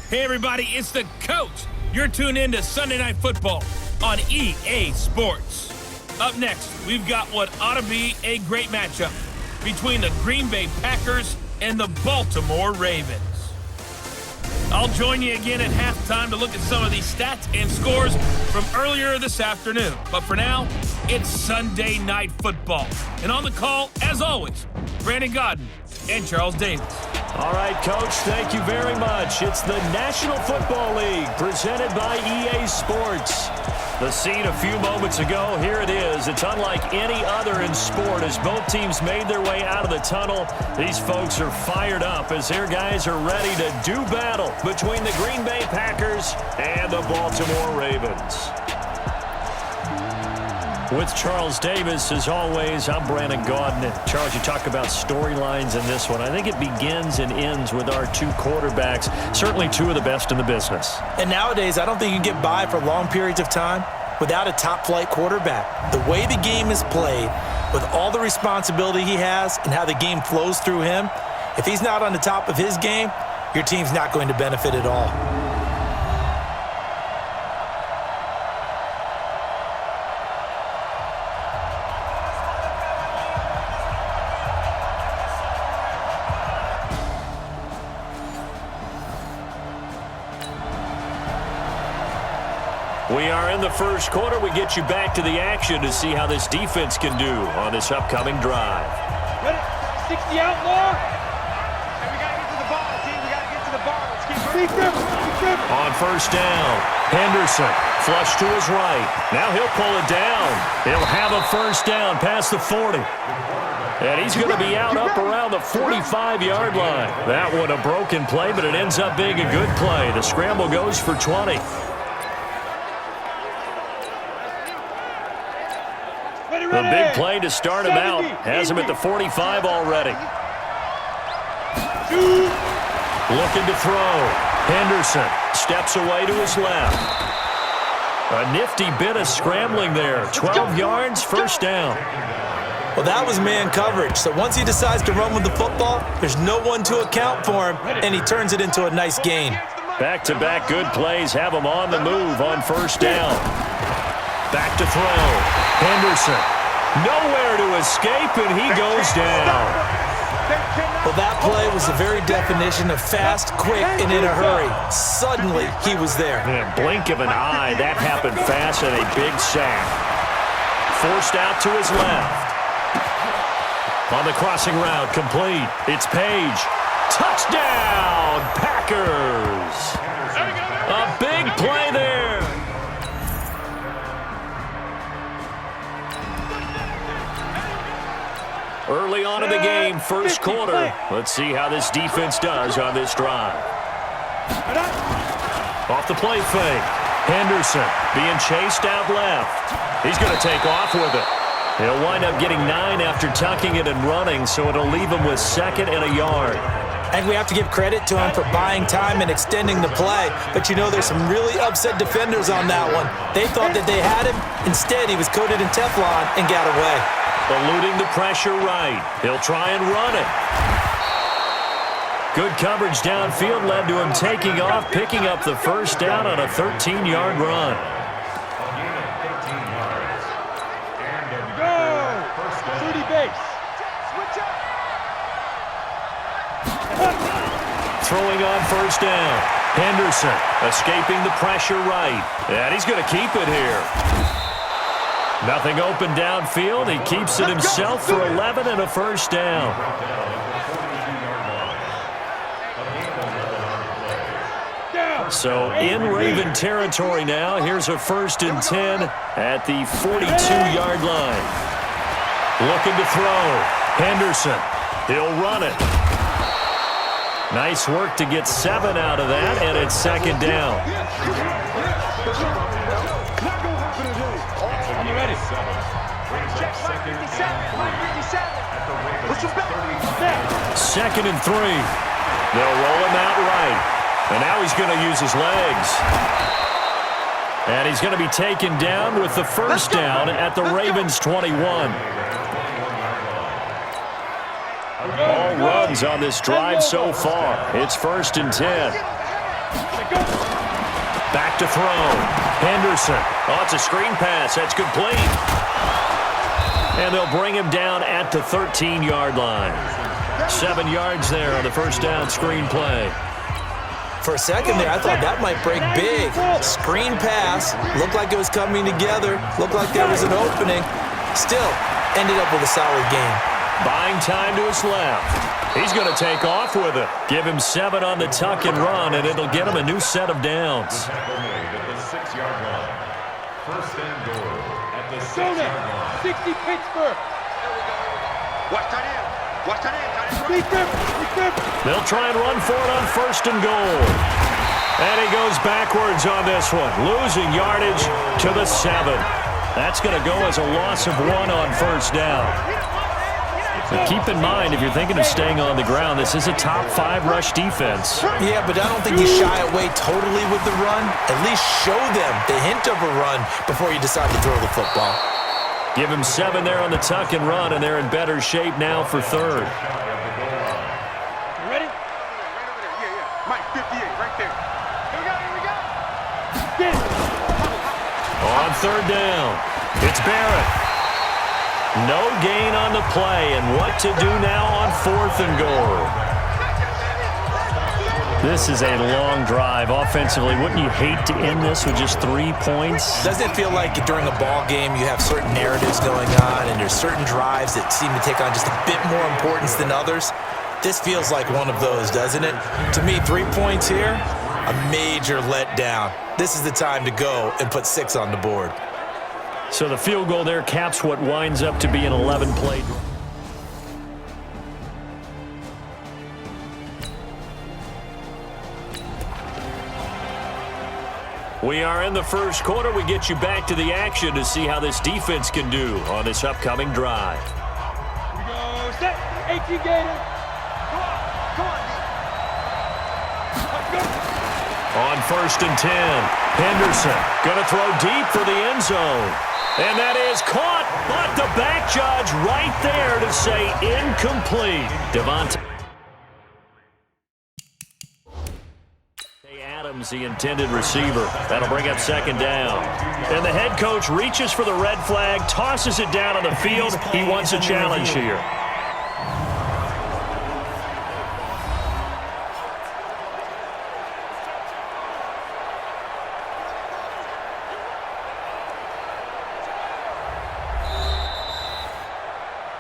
Hey everybody, it's the coach. You're tuned in to Sunday Night Football on EA Sports. Up next, we've got what ought to be a great matchup between the Green Bay Packers and the Baltimore Ravens. I'll join you again at halftime to look at some of these stats and scores from earlier this afternoon. But for now, it's Sunday Night Football. And on the call, as always, Brandon Gaudin and Charles Davis. All right, Coach, thank you very much. It's the National Football League presented by EA Sports. The scene a few moments ago, here it is. It's unlike any other in sport as both teams made their way out of the tunnel. These folks are fired up as their guys are ready to do battle between the Green Bay Packers and the Baltimore Ravens. With Charles Davis, as always, I'm Brandon Gaudin. Charles, you talk about storylines in this one. I think it begins and ends with our two quarterbacks, certainly two of the best in the business. And nowadays, I don't think you can get by for long periods of time without a top-flight quarterback. The way the game is played, with all the responsibility he has and how the game flows through him, if he's not on the top of his game, your team's not going to benefit at all. We are in the first quarter. We get you back to the action to see how this defense can do on this upcoming drive. Ready? 60 out, more. And we got to get to the ball, team. We got to get to the ball. Let's keep running. On first down, Henderson, flush to his right. Now he'll pull it down. He'll have a first down past the 40. And he's going to be out up around the 45-yard line. That one a broken play, but it ends up being a good play. The scramble goes for 20. The big play to start him out has him at the 45 already. Looking to throw. Henderson steps away to his left. A nifty bit of scrambling there. 12 yards, first down. Well, that was man coverage. So once he decides to run with the football, there's no one to account for him, and he turns it into a nice gain. Back-to-back good plays have him on the move on first down. Back to throw. Henderson. Nowhere to escape, and he goes down. Well, that play was the very definition of fast, quick, and in a hurry. Suddenly, he was there. In a blink of an eye, that happened fast and a big sack. Forced out to his left. On the crossing route, complete. It's Page. Touchdown, Packers. A big play there. Early on in the game, first quarter. Let's see how this defense does on this drive. Off the play fake. Henderson being chased out left. He's going to take off with it. He'll wind up getting 9 after tucking it and running, so it'll leave him with 2nd and a yard. And we have to give credit to him for buying time and extending the play. But you know, there's some really upset defenders on that one. They thought that they had him. Instead, he was coated in Teflon and got away. Eluding the pressure right. He'll try and run it. Good coverage downfield led to him taking off, picking up the first down on a 13-yard run. Throwing on first down. Henderson escaping the pressure right. And he's going to keep it here. Nothing open downfield. He keeps it himself for 11 and a first down. So in Raven territory now. Here's a 1st and 10 at the 42-yard line. Looking to throw. Henderson. He'll run it. Nice work to get 7 out of that, and it's 2nd down. Second and 3. They'll roll him out right. And now he's going to use his legs. And he's going to be taken down with the first down at the Ravens 21. All runs on this drive so far. It's 1st and 10. Back to throw. Henderson. Oh, it's a screen pass. That's complete. And they'll bring him down at the 13-yard line. 7 yards there on the first down screen play. For a second there, I thought that might break big. Screen pass. Looked like it was coming together. Looked like there was an opening. Still, ended up with a solid game. Buying time to his left. He's going to take off with it. Give him 7 on the tuck and run, and it'll get him a new set of downs. First and goal at the 6-yard line. 60 Pittsburgh. Watch that in. Watch that in. They'll try and run for it on first and goal. And he goes backwards on this one, losing yardage to the 7. That's going to go as a loss of 1 on first down. But keep in mind, if you're thinking of staying on the ground, this is a top 5 rush defense. Yeah, but I don't think you shy away totally with the run. At least show them the hint of a run before you decide to throw the football. Give him 7 there on the tuck and run, and they're in better shape now for third. You ready? Right over there. Yeah. Mike, 58, right there. Here we go. Get it. On third down, it's Barrett. No gain on the play, and what to do now on fourth and goal. This is a long drive offensively. Wouldn't you hate to end this with just 3 points? Doesn't it feel like during a ball game you have certain narratives going on and there's certain drives that seem to take on just a bit more importance than others? This feels like one of those, doesn't it? To me, 3 points here, a major letdown. This is the time to go and put 6 on the board. So the field goal there caps what winds up to be an 11-play. We are in the first quarter. We get you back to the action to see how this defense can do on this upcoming drive. Here we go. Set. 18 Gators. Come on. Let's go. On first and 10, Henderson going to throw deep for the end zone. And that is caught, but the back judge right there to say incomplete. Devontae Adams, the intended receiver. That'll bring up second down. And the head coach reaches for the red flag, tosses it down on the field. He wants a challenge here.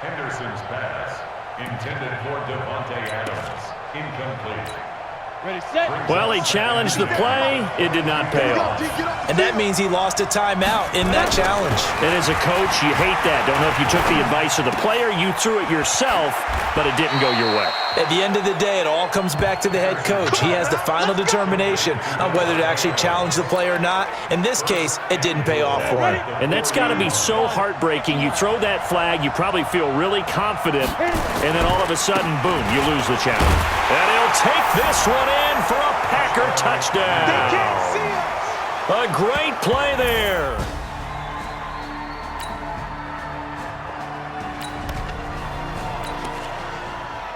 Henderson's pass, intended for Devontae Adams, incomplete. Ready, set. Well, he challenged the play. It did not pay off. And that means he lost a timeout in that challenge. And as a coach, you hate that. Don't know if you took the advice of the player. You threw it yourself, but it didn't go your way. At the end of the day, it all comes back to the head coach. He has the final determination on whether to actually challenge the play or not. In this case, it didn't pay off for him. And that's got to be so heartbreaking. You throw that flag, you probably feel really confident, and then all of a sudden, boom, you lose the challenge. And he'll take this one in for a Packer touchdown. A great play there.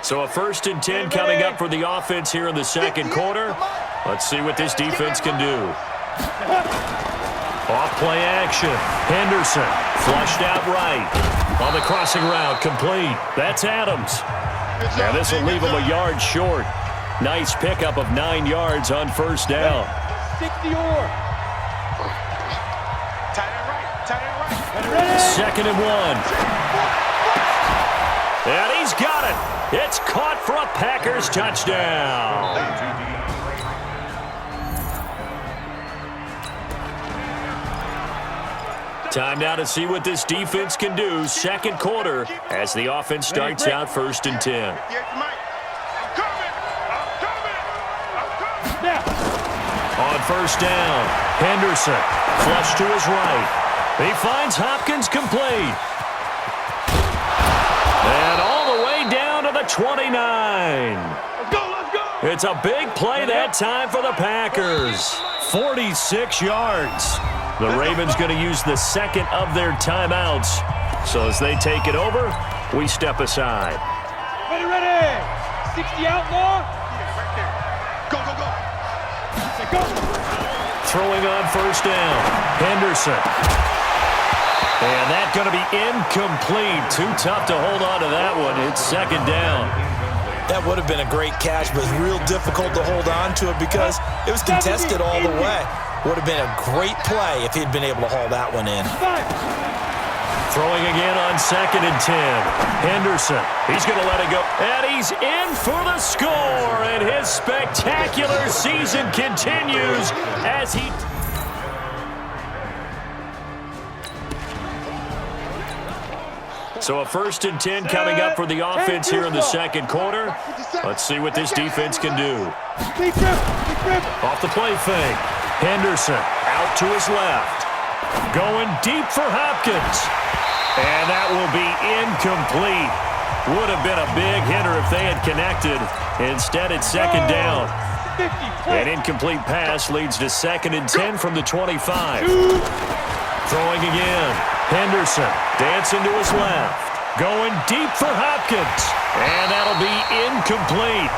So a first and 10 coming up for the offense here in the second quarter. Let's see what this defense can do. Off play action. Henderson flushed out right. On the crossing route, complete. That's Adams. And this will leave him a yard short. Nice pickup of 9 yards on first down. 60 or. Tight end right. Second and 1. And he's got it. It's caught for a Packers touchdown. Time now to see what this defense can do. Second quarter as the offense starts out first and 10. On first down, Henderson flush to his right. He finds Hopkins complete. And all the way down to the 29. Let's go. It's a big play that time for the Packers. 46 yards. The Ravens going to use the second of their timeouts. So as they take it over, we step aside. Ready. 60 outlaw. Right there. Go. Throwing on first down. Henderson. And that's going to be incomplete. Too tough to hold on to that one. It's second down. That would have been a great catch, but it's real difficult to hold on to it because it was contested all the way. Would have been a great play if he'd been able to haul that one in. Throwing again on 2nd and 10. Henderson. He's going to let it go. And he's in for the score. And his spectacular season continues as he... So a 1st and 10 coming up for the offense here in the second quarter. Let's see what this defense can do. Off the play fake. Henderson out to his left. Going deep for Hopkins. And that will be incomplete. Would have been a big hitter if they had connected. Instead, it's second down. An incomplete pass leads to 2nd and 10 from the 25. Throwing again. Henderson dancing to his left. Going deep for Hopkins. And that'll be incomplete.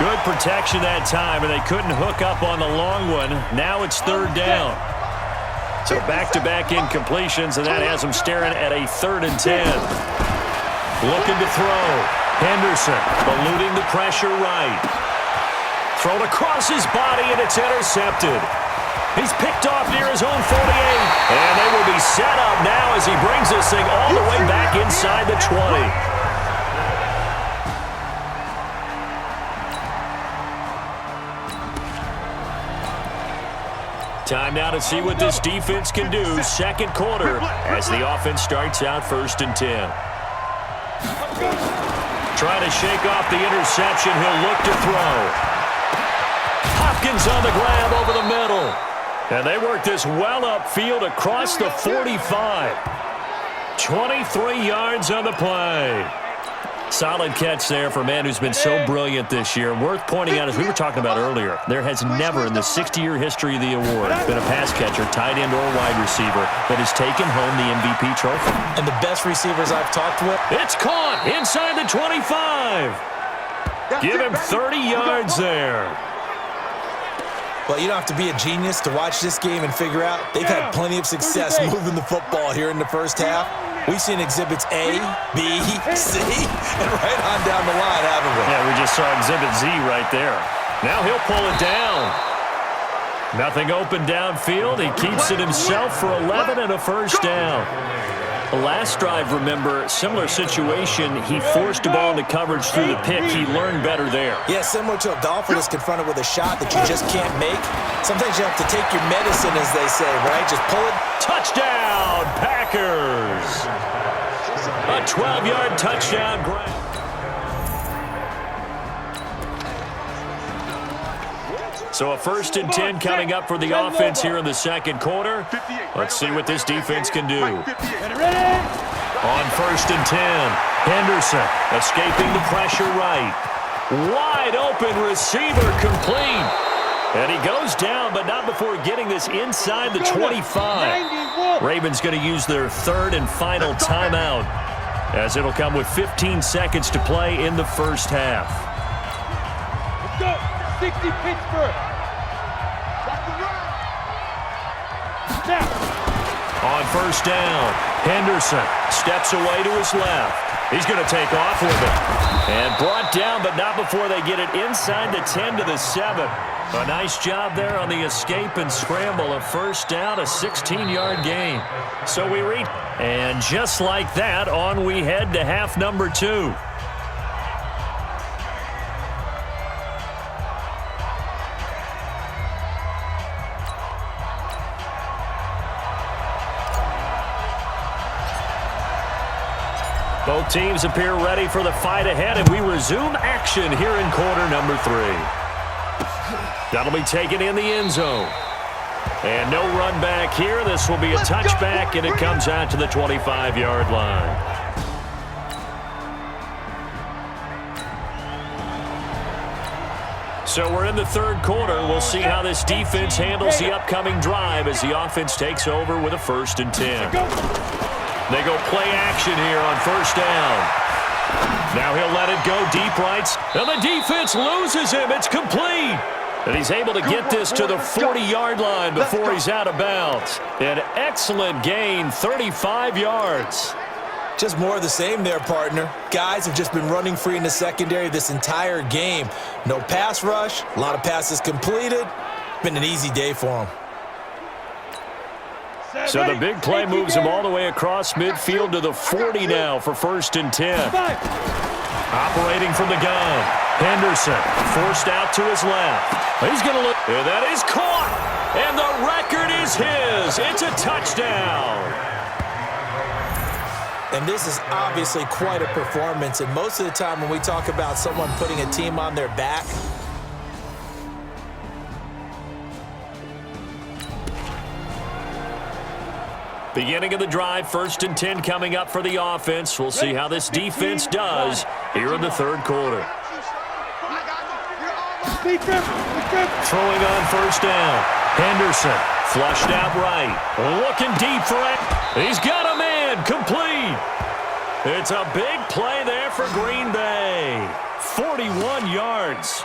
Good protection that time, and they couldn't hook up on the long one. Now it's 3rd down. So back-to-back incompletions, and that has them staring at a 3rd and 10. Looking to throw. Henderson eluding the pressure right. Thrown across his body, and it's intercepted. He's picked off near his own 48. And they will be set up now as he brings this thing all the way back inside the 20. Time now to see what this defense can do. Second quarter as the offense starts out 1st and 10. Trying to shake off the interception. He'll look to throw. Hopkins on the grab over the middle. And they work this well upfield across the 45. 23 yards on the play. Solid catch there for a man who's been so brilliant this year. Worth pointing out, as we were talking about earlier, there has never in the 60-year history of the award been a pass catcher, tight end, or wide receiver that has taken home the MVP trophy. And the best receivers I've talked with. It's caught inside the 25. Give him 30 yards there. Well, you don't have to be a genius to watch this game and figure out they've had plenty of success moving the football here in the first half. We've seen exhibits A, B, C, and right on down the line, haven't we? Yeah, we just saw exhibit Z right there. Now he'll pull it down. Nothing open downfield. He keeps it himself for 11 and a first down. The last drive, remember, similar situation. He forced the ball into coverage through the pick. He learned better there. Yeah, similar to a golfer that's confronted with a shot that you just can't make. Sometimes you have to take your medicine, as they say, right? Just pull it. Touchdown, Packers! A 12-yard touchdown grab. So a 1st and 10 coming up for the offense here in the second quarter. Let's see what this defense can do. On 1st and 10, Henderson escaping the pressure right. Wide open receiver complete. And he goes down, but not before getting this inside the 25. Ravens going to use their 3rd and final timeout, as it'll come with 15 seconds to play in the first half. Let's go. 60 Pittsburgh. Now. On 1st down, Henderson steps away to his left. He's going to take off with it. And brought down, but not before they get it inside the 10 to the 7. A nice job there on the escape and scramble. A first down, a 16-yard gain. So we read, and just like that, on we head to half number 2. Both teams appear ready for the fight ahead, and we resume action here in quarter number 3. That'll be taken in the end zone. And no run back here. This will be a touchback, and it comes out to the 25-yard line. So we're in the third quarter. We'll see how this defense handles the upcoming drive as the offense takes over with a 1st and 10. They go play action here on 1st down. Now he'll let it go deep right. And the defense loses him. It's complete. And he's able to get this to the 40-yard line before he's out of bounds. An excellent gain, 35 yards. Just more of the same there, partner. Guys have just been running free in the secondary this entire game. No pass rush, a lot of passes completed. Been an easy day for them. So the big play moves him all the way across midfield to the 40 now for 1st and 10. Operating from the gun. Henderson forced out to his left. He's going to look. And that is caught. And the record is his. It's a touchdown. And this is obviously quite a performance. And most of the time when we talk about someone putting a team on their back, beginning of the drive, 1st and 10 coming up for the offense. We'll see how this defense does here in the 3rd quarter. Throwing on 1st down. Henderson flushed out right. Looking deep for it. He's got a man. Complete. It's a big play there for Green Bay. 41 yards.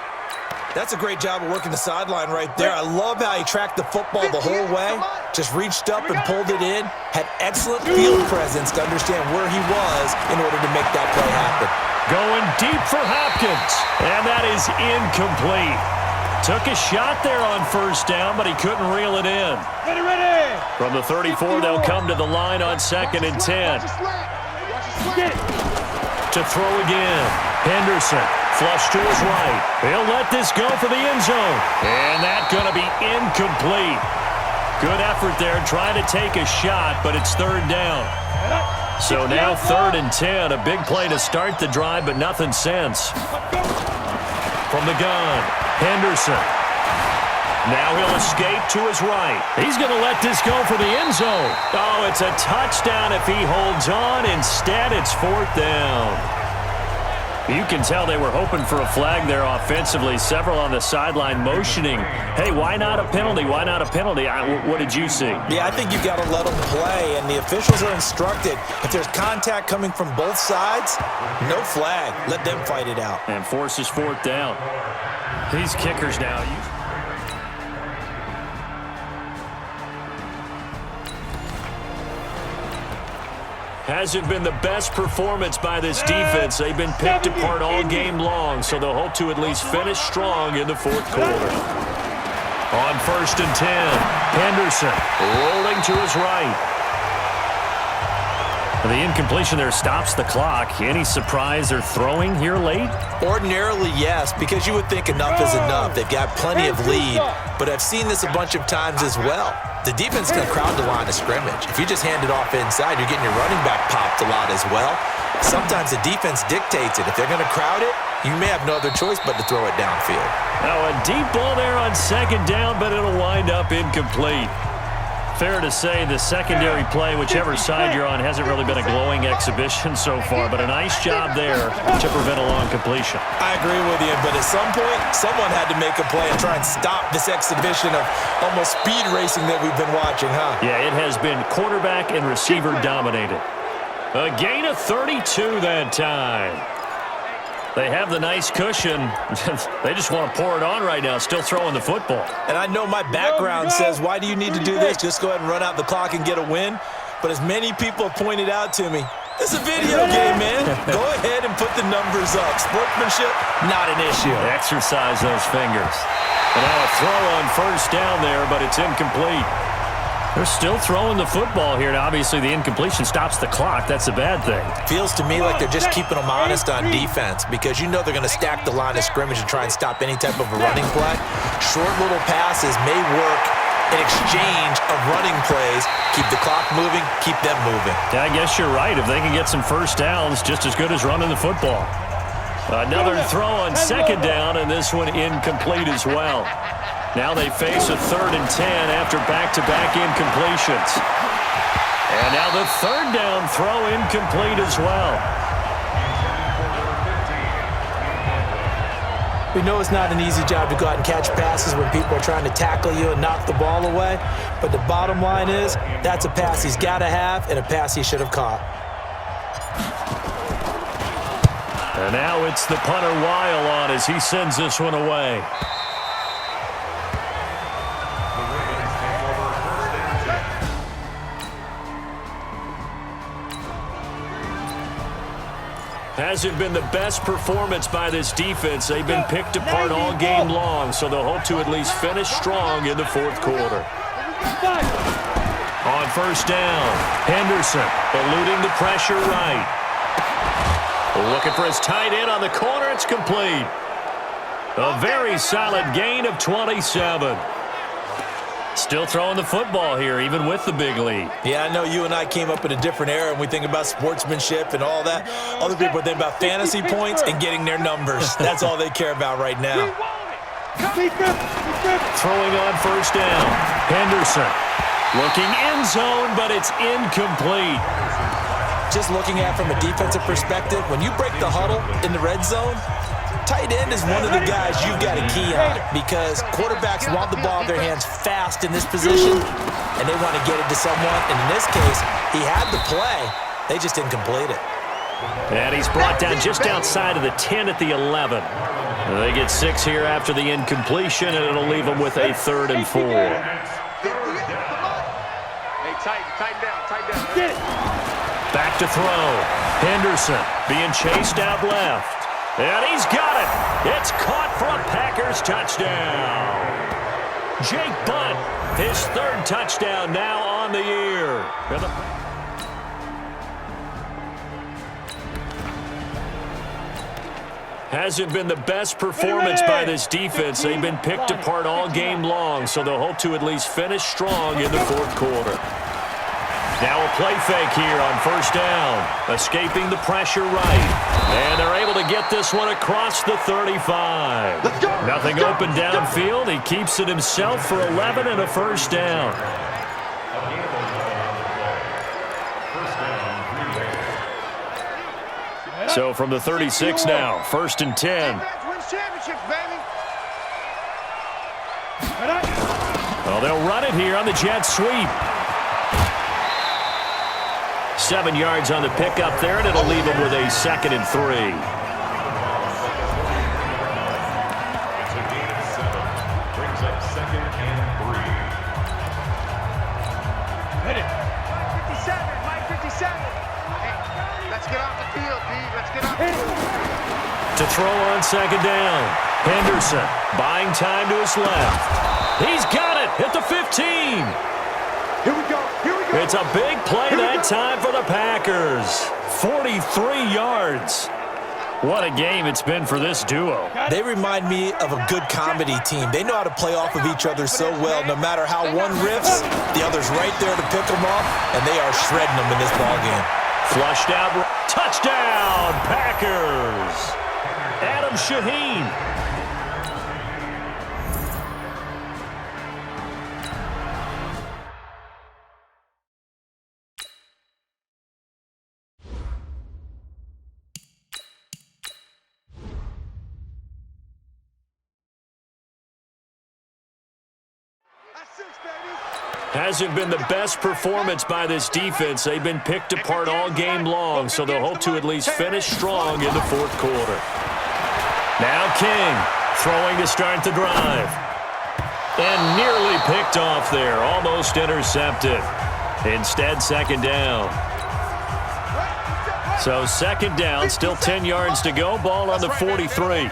that's a great job of working the sideline right there. I love how he tracked the football the whole way, just reached up and pulled it in, had excellent field presence to understand where he was in order to make that play happen. Going deep for Hopkins, and that is incomplete. Took a shot there on 1st down, but he couldn't reel it in. Ready. From the 34, they'll come to the line on 2nd and 10. To throw again. Henderson, flush to his right. He'll let this go for the end zone. And that's going to be incomplete. Good effort there, trying to take a shot, but it's 3rd down. So now 3rd and 10, a big play to start the drive, but nothing since. From the gun, Henderson. Now he'll escape to his right. He's going to let this go for the end zone. Oh, it's a touchdown if he holds on. Instead, it's 4th down. You can tell they were hoping for a flag there offensively. Several on the sideline motioning, hey, why not a penalty? Why not a penalty? What did you see? Yeah, I think you've got to let them play, and the officials are instructed. If there's contact coming from both sides, no flag. Let them fight it out. And forces 4th down. These kickers now. Hasn't been the best performance by this defense. They've been picked apart all game long, so they'll hope to at least finish strong in the 4th quarter. On 1st and 10, Henderson rolling to his right. The incompletion there stops the clock. Any surprise they're throwing here late? Ordinarily, yes, because you would think enough is enough. They've got plenty of lead, but I've seen this a bunch of times as well. The defense can crowd the line of scrimmage. If you just hand it off inside, you're getting your running back popped a lot as well. Sometimes the defense dictates it. If they're going to crowd it, you may have no other choice but to throw it downfield. Now a deep ball there on 2nd down, but it'll wind up incomplete. Fair to say the secondary play, whichever side you're on, hasn't really been a glowing exhibition so far, but a nice job there to prevent a long completion. I agree with you, but at some point, someone had to make a play and try and stop this exhibition of almost speed racing that we've been watching, huh? Yeah, it has been quarterback and receiver dominated. A gain of 32 that time. They have the nice cushion. They just want to pour it on right now, still throwing the football. And I know my background says, why do you need to do this? Just go ahead and run out the clock and get a win. But as many people have pointed out to me, this is a video game, man. Go ahead and put the numbers up. Sportsmanship, not an issue. Exercise those fingers. And now a throw on 1st down there, but it's incomplete. They're still throwing the football here, and obviously the incompletion stops the clock. That's a bad thing. Feels to me like they're just keeping them honest on defense because you know they're going to stack the line of scrimmage and try and stop any type of a running play. Short little passes may work in exchange of running plays. Keep the clock moving, keep them moving. Yeah, I guess you're right. If they can get some 1st downs, just as good as running the football. Another throw on 2nd down, and this one incomplete as well. Now they face a 3rd and 10 after back-to-back incompletions. And now the 3rd down throw incomplete as well. We know it's not an easy job to go out and catch passes when people are trying to tackle you and knock the ball away. But the bottom line is, that's a pass he's got to have and a pass he should have caught. And now it's the punter Weil on as he sends this one away. Hasn't been the best performance by this defense. They've been picked apart all game long, so they'll hope to at least finish strong in the fourth quarter. On first down, Henderson eluding the pressure right. Looking for his tight end on the corner. It's complete. A very solid gain of 27. Still throwing the football here, even with the big lead. Yeah, I know you and I came up in a different era, and we think about sportsmanship and all that. Other people think about fantasy points and getting their numbers. That's all they care about right now. Throwing on first down, Henderson. Looking end zone, but it's incomplete. Just looking at it from a defensive perspective, when you break the huddle in the red zone, tight end is one of the guys you've got to key on because quarterbacks want the ball in their hands fast in this position, and they want to get it to someone. And in this case, he had the play. They just didn't complete it. And he's brought down just outside of the 10 at the 11. They get 6 here after the incompletion, and it'll leave them with a 3rd and 4. Hey, tighten down. Get it. Back to throw. Henderson being chased out left. And he's got it. It's caught for a Packers touchdown. Jake Butt, his 3rd touchdown now on the year. Hasn't been the best performance by this defense. They've been picked apart all game long, so they'll hope to at least finish strong in the fourth quarter. Now a play fake here on first down, escaping the pressure right. And they're able to get this one across the 35. Nothing open downfield. He keeps it himself for 11 and a first down. So from the 36 now, 1st and 10. Well, they'll run it here on the jet sweep. 7 yards on the pickup there, and it'll leave them with a 2nd and 3. Brings up 2nd and 3. Hit it. 57, Mike 57. Hey, let's get off the field, D. Let's get off the field. To throw on 2nd down, Henderson buying time to his left. He's got it at the 15. Here we go. It's a big play that time for the Packers. 43 yards. What a game it's been for this duo. They remind me of a good comedy team. They know how to play off of each other so well. No matter how one riffs, the other's right there to pick them off, and they are shredding them in this ballgame. Flushed out. Touchdown, Packers. Adam Shaheen. Hasn't been the best performance by this defense. They've been picked apart all game long, so they'll hope to at least finish strong in the fourth quarter. Now King throwing to start the drive. And nearly picked off there, almost intercepted. Instead, 2nd down. So 2nd down, still 10 yards to go, ball on the 43.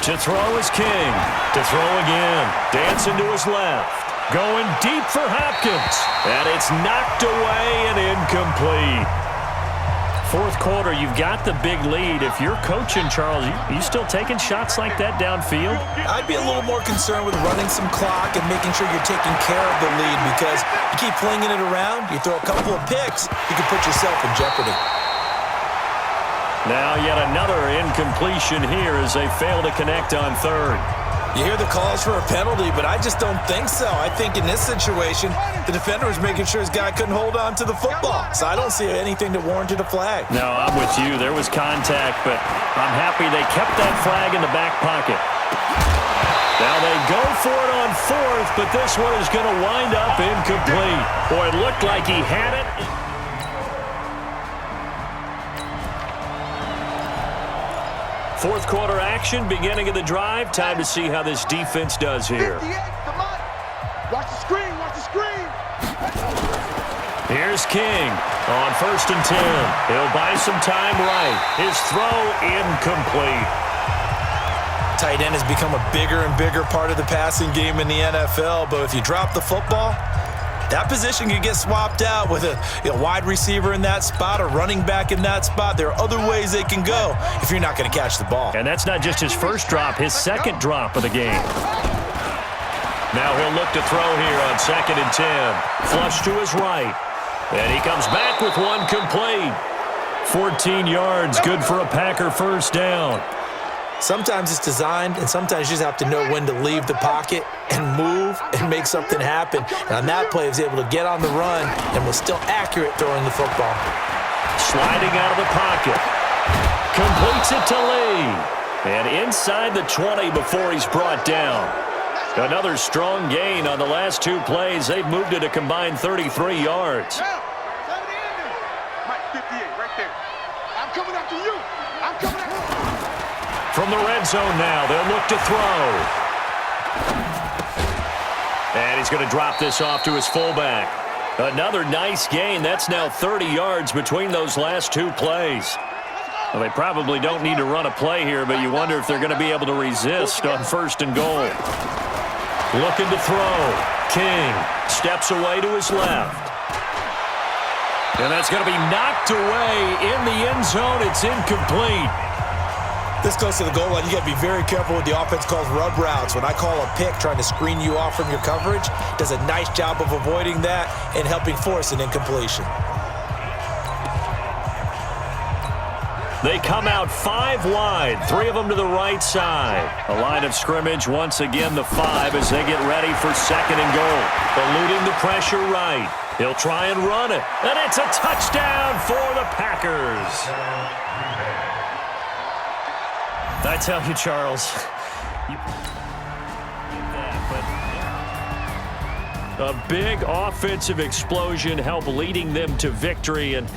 To throw is King. To throw again. Dancing to his left. Going deep for Hopkins. And it's knocked away and incomplete. Fourth quarter, you've got the big lead. If you're coaching, Charles, you still taking shots like that downfield? I'd be a little more concerned with running some clock and making sure you're taking care of the lead because you keep flinging it around, you throw a couple of picks, you can put yourself in jeopardy. Now yet another incompletion here as they fail to connect on 3rd. You hear the calls for a penalty, but I just don't think so. I think in this situation, the defender was making sure his guy couldn't hold on to the football. So I don't see anything that warranted a flag. No, I'm with you. There was contact, but I'm happy they kept that flag in the back pocket. Now they go for it on 4th, but this one is going to wind up incomplete. Boy, it looked like he had it. Fourth quarter action, beginning of the drive. Time to see how this defense does here. 58, come on. Watch the screen, watch the screen. Here's King. On 1st and 10, he'll buy some time right. His throw incomplete. Tight end has become a bigger and bigger part of the passing game in the NFL, but if you drop the football, that position can get swapped out with a wide receiver in that spot, a running back in that spot. There are other ways they can go if you're not going to catch the ball. And that's not just his first drop, his second drop of the game. Now he'll look to throw here on 2nd and 10. Flush to his right. And he comes back with one complete. 14 yards, good for a Packer first down. Sometimes it's designed, and sometimes you just have to know when to leave the pocket and move and make something happen. And on that play, he was able to get on the run and was still accurate throwing the football. Sliding out of the pocket. Completes it to Lee. And inside the 20 before he's brought down. Another strong gain on the last 2 plays. They've moved it a combined 33 yards. Mike, 58, right there. I'm coming after you. I'm coming after you. From the red zone now, they'll look to throw. And he's going to drop this off to his fullback. Another nice gain. That's now 30 yards between those last 2 plays. Well, they probably don't need to run a play here, but you wonder if they're going to be able to resist on 1st and goal. Looking to throw. King steps away to his left. And that's going to be knocked away in the end zone. It's incomplete. This close to the goal line, you got to be very careful with the offense calls rub routes. When I call a pick trying to screen you off from your coverage, does a nice job of avoiding that and helping force an incompletion. They come out 5 wide, 3 of them to the right side. A line of scrimmage, once again the 5 as they get ready for 2nd and goal. Eluding the pressure right. He'll try and run it. And it's a touchdown for the Packers. I tell you, Charles, a big offensive explosion helped leading them to victory. And